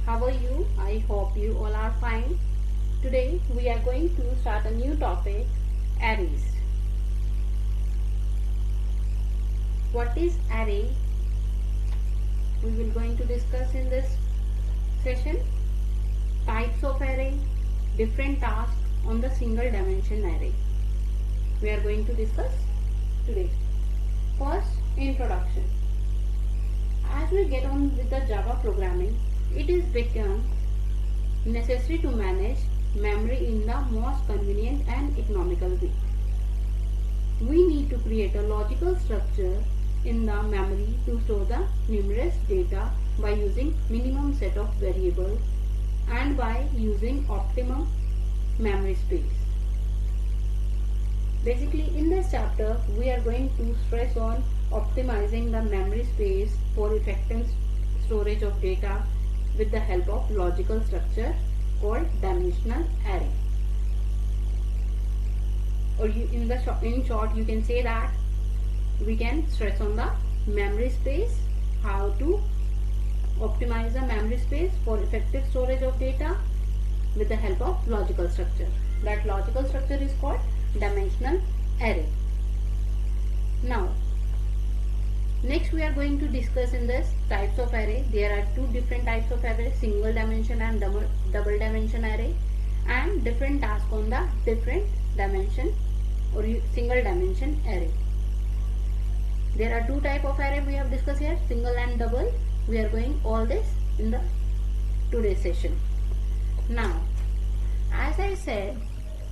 how are you? I hope you all are fine. Today we are going to start a new topic, arrays. What is array? We will going to discuss in this session. Types of array, different tasks on the single dimension array. We are going to discuss today. First, introduction. As we get on with the Java programming, it is become necessary to manage memory in the most convenient and economical way. We need to create a logical structure in the memory to store the numerous data by using minimum set of variables and by using optimum memory space. Basically, in this chapter, we are going to stress on optimizing the memory space for effective storage of data with the help of logical structure called dimensional array. Or in short, you can say that we can stress on the memory space, how to optimize the memory space for effective storage of data with the help of logical structure. That logical structure is called dimensional array. Now, next we are going to discuss in this types of array. There are two different types of array, single dimension and double dimension array, and different tasks on the different dimension or single dimension array. There are two types of array we have discussed here, single and double. We are going all this in the today's session. Now, as I said,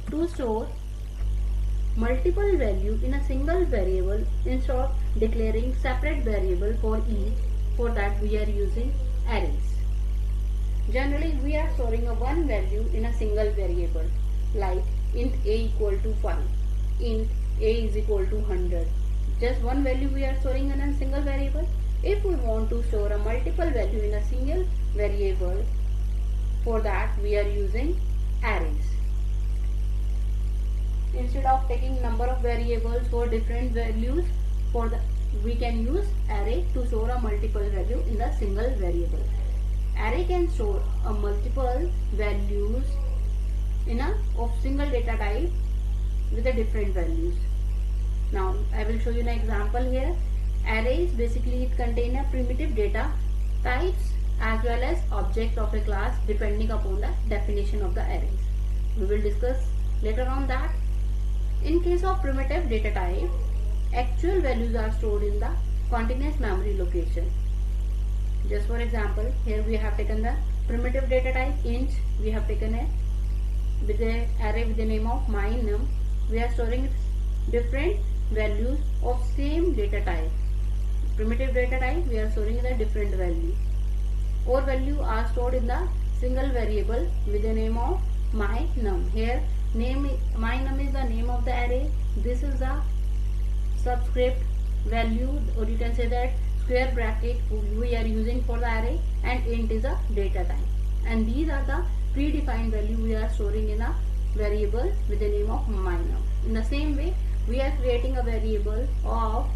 to store multiple value in a single variable instead of declaring separate variable for each, for that we are using arrays. Generally, we are storing a one value in a single variable, like int a equal to 5, int a is equal to 100. Just one value we are storing in a single variable. If we want to store a multiple value in a single variable, for that we are using arrays. Instead of taking number of variables for different values, we can use array to store a multiple value in the single variable. Array can store a multiple values of single data type with a different values. Now I will show you an example here. Arrays basically it contain a primitive data types as well as object of a class depending upon the definition of the arrays. We will discuss later on that. In case of primitive data type, actual values are stored in the continuous memory location. Just for example, here we have taken the primitive data type int. We have taken a with the array with the name of my_num. We are storing different values of same data type. Primitive data type we are storing the different value. All value are stored in the single variable with the name of my_num. Here my_num is the name of the array. This is the subscript value, or you can say that square bracket we are using for the array, and int is a data type. And these are the predefined value we are storing in a variable with the name of my_num. In the same way, we are creating a variable of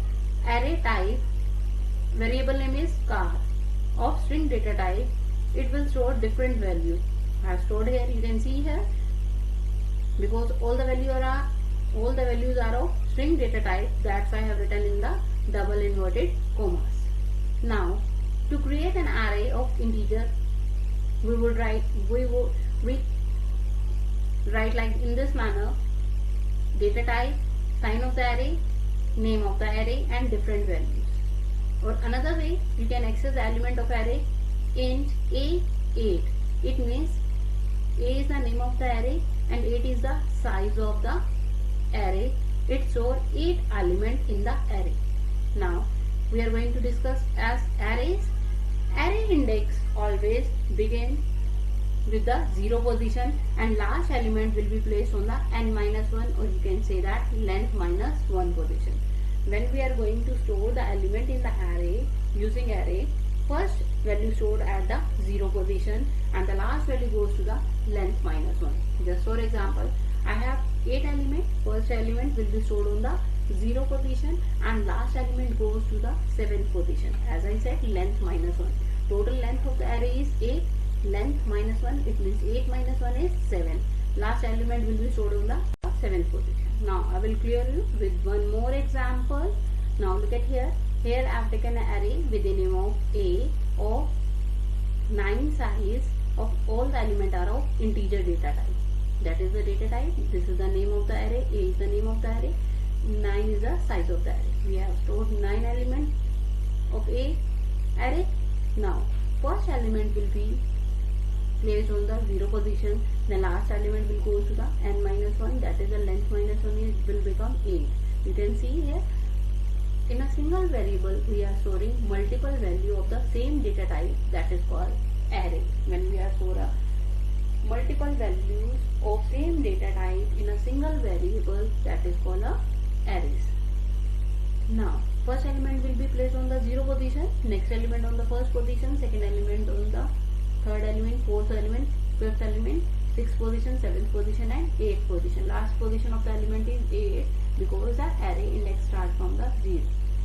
array type. Variable name is car of string data type. It will store different value. I have stored here. You can see here, because all the values are of string data type. That's why I have written in the double inverted commas. Now, to create an array of integer, we write like in this manner: data type, sign of the array, name of the array, and different values. Or another way, you can access the element of array int a8. It means a is the name of the array and 8 is the size of the array. It stores 8 elements in the array. Now we are going to discuss as arrays. Array index always begin with the 0 position, and last element will be placed on the n-1, or you can say that length -1 position. When we are going to store the element in the array using array, first value stored at the 0 position and the last value goes to the length -1. Just for example, I have 8 elements. First element will be stored on the 0 position and last element goes to the 7th position. As I said, length -1. Total length of the array is 8, 1, it means 8 minus 1 is 7. Last element will be stored on the 7th position. Now I will clear you with one more example. Now look at here. Here I have taken an array with the name of A of 9 size of all the elements are of integer data type. That is the data type. This is the name of the array. A is the name of the array. 9 is the size of the array. We have stored 9 elements of A array. Now first element will be placed on the 0 position. The last element will go to the n minus 1. That is the length minus 1 is, will become 8. You can see here. In a single variable, we are storing multiple value of the same data type, that is called array. When we are storing multiple values of same data type in a single variable, that is called a arrays. Now, first element will be placed on the 0 position, next element on the first position, second element on the third element, fourth element, fifth element, 6th position, 7th position and 8th position. Last position of the element is 8 because the array index starts from the 0.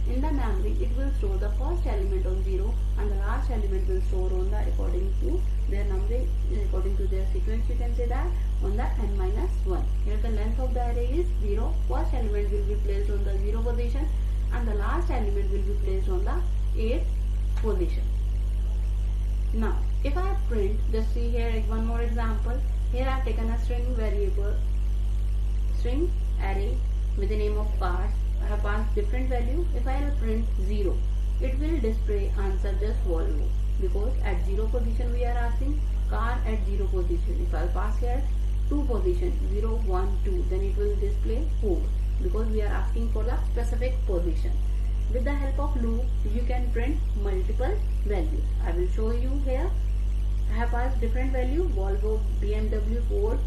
In the memory, it will store the first element on 0 and the last element will store on the according to their number, according to their sequence. You can say that on the n minus 1. Here the length of the array is 0. First element will be placed on the 0 position and the last element will be placed on the 8th position. Now, if I print, just see here one more example. Here I have taken a string variable, string array with the name of cars. I have passed different value. If I will print 0, it will display answer just Volvo because at 0 position we are asking car at 0 position. If I will pass here 2 position 0, 1, 2, then it will display 4 because we are asking for the specific position. With the help of loop, you can print multiple values. I will show you here. I have passed different value Volvo, BMW, Ford.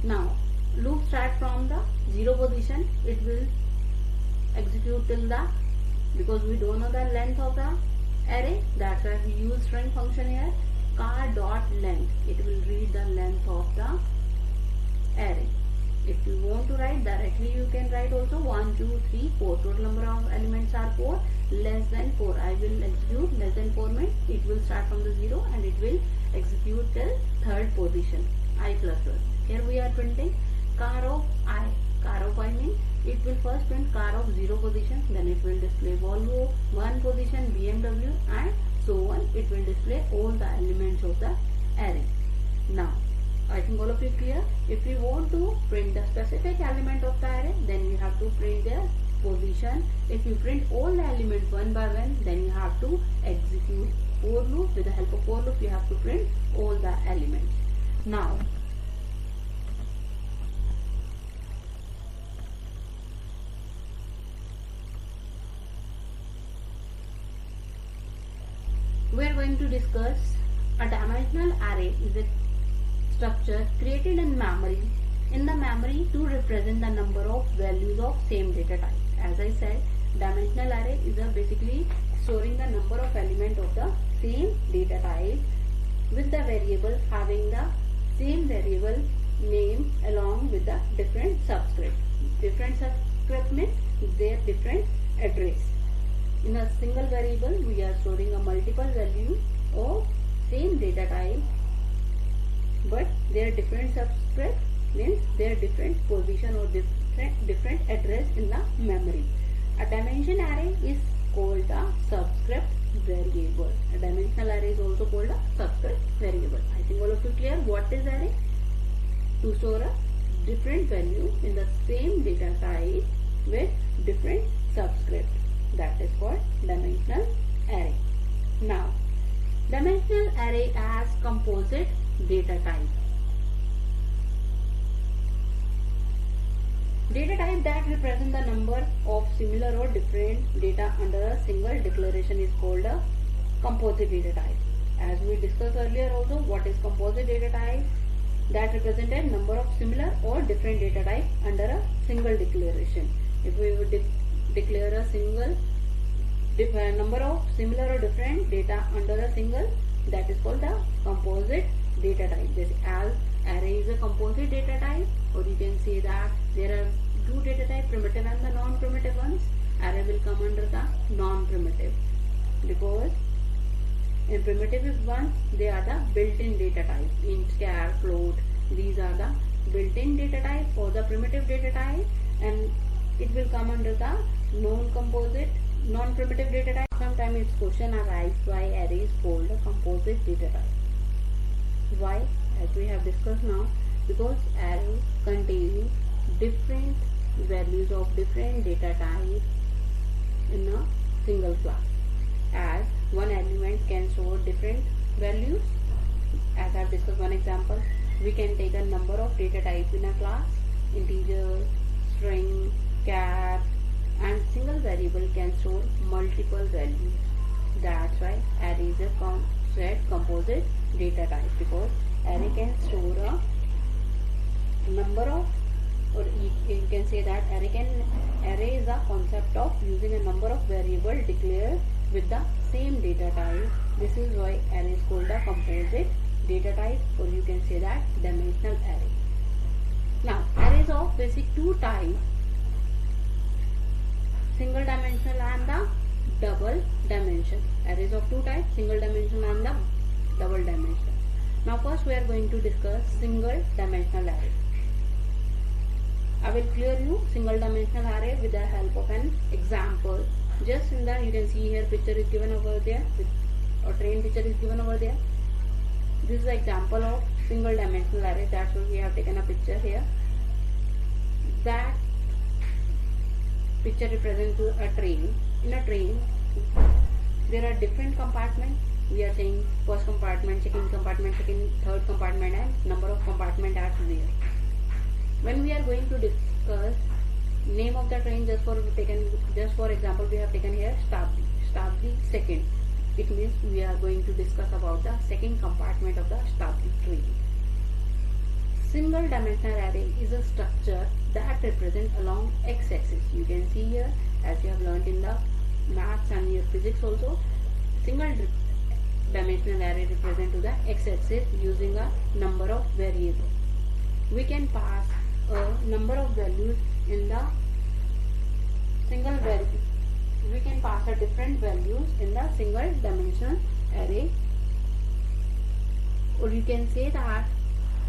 Now loop start from the 0 position. It will execute till the, because we don't know the length of the array, that's why we use string function here. Car dot length, it will read the length of the array. If you want to write directly, you can write also 1, 2, 3, 4. Total number of elements are 4. Less than 4, I will execute. Less than 4 means it will start from the 0 and it will execute till third position, I plus plus. Here we are printing car of I. Car of I means it will first print car of 0 position, then it will display Volvo 1 position, BMW and so on. It will display all the elements of the array. Now, I think all of you clear. If you want to print the specific element of the array, then you have to print their position. If you print all the elements one by one, then you have to execute for loop. With the help of for loop, you have to print all the elements. Now, we are going to discuss a dimensional array is a structure created in memory. In the memory to represent the number of values of same data type. As I said, dimensional array is basically storing the number of elements of the same data type with the variable having the same variable name along with the different subscript. Different subscript means their different address. In a single variable, we are storing a multiple value of same data type, but their different subscript means their different position or different address in the memory. A dimension array is called a subscript variable. A dimensional array is also called a subscript variable. I think all of you clear what is array? To store a different value in the same data type with different subscript. That is called dimensional array. Now, dimensional array as composite data type. Data type that represent the number of similar or different data under a single declaration is called a composite data type. As we discussed earlier also, what is composite data type? That represented number of similar or different data type under a single declaration. If we would declare a single number of similar or different data under a single, that is called the composite data type. This as array is a composite data type, or you can say that there are two data type, primitive and the non-primitive ones. Array will come under the non-primitive because In primitive ones, they are the built-in data type. Int, char, float, these are the built-in data type for the primitive data type, and it will come under the non-primitive data type. Sometimes its question arises why array is called a composite data type. Why? As we have discussed now, because array contains different values of different data types in a single class. As one element can store different values, as I have discussed one example, we can take a number of data types in a class: integer, string, char, and single variable can store multiple values. That's why array is a composite data type, because array can store a number of, or you can say that array is a concept of using a number of variables declared with the same data type. This is why array is called a composite data type, or you can say that dimensional array. Now, arrays of basic two types: single dimensional and the double dimension. Arrays of two types: single dimensional and the double dimensional. Now first we are going to discuss single dimensional array. I will clear you single dimensional array with the help of an example. Just in the, you can see here, picture is given over there, or train picture is given over there. This is the example of single dimensional array. That's why we have taken a picture here. That picture represents a train. In a train, there are different compartments. We are saying first compartment, second compartment, third compartment, and number of compartments are there. When we are going to discuss name of the train, just for example, we have taken here Shatabdi second. It means we are going to discuss about the second compartment of the Shatabdi train. Single dimensional array is a structure that represents along x-axis. You can see here, as you have learned in the maths and your physics also, single dimensional array represent to the x-axis using a number of variables. We can pass a number of values in the single variable. We can pass a different values in the single dimensional array, or you can say that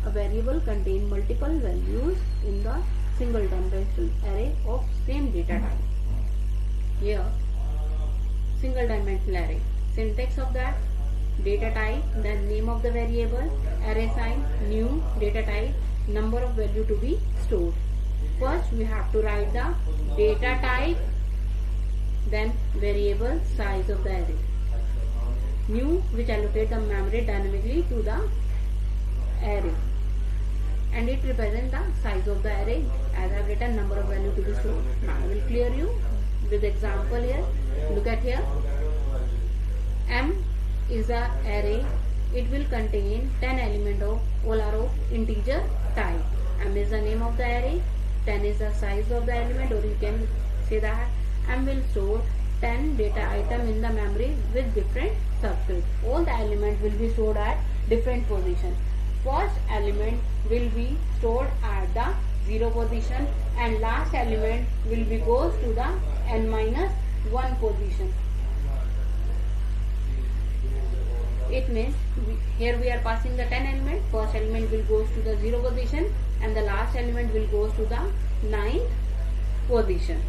a variable contains multiple values in the single dimensional array of same data type. Here, single dimensional array. Syntax of that: data type, the name of the variable, array sign, new data type, number of value to be stored. First we have to write the data type, then variable, size of the array. New, which allocate the memory dynamically to the array, and it represents the size of the array, as I have written number of value to be stored. Now I will clear you with example here. Look at here. M is the array. It will contain 10 elements of all are of integer type. M is the name of the array. 10 is the size of the element, or you can say that M will store 10 data items in the memory with different subscripts. All the elements will be stored at different positions. First element will be stored at the 0 position, and last element will be goes to the n-1 position. It means here we are passing the 10 element. First element will goes to the 0 position, and the last element will goes to the 9th position.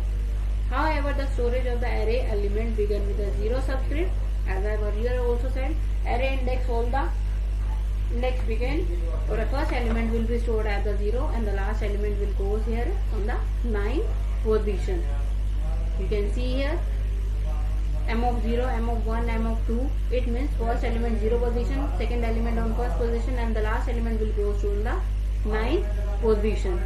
However, the storage of the array element begin with a 0 subscript. As I have earlier also said, array index, all the index begin, or a first element will be stored at the 0, and the last element will goes here on the 9th position. You can see here M of 0, M of 1, M of 2. It means first element 0 position, second element on first position, and the last element will go to the 9th position.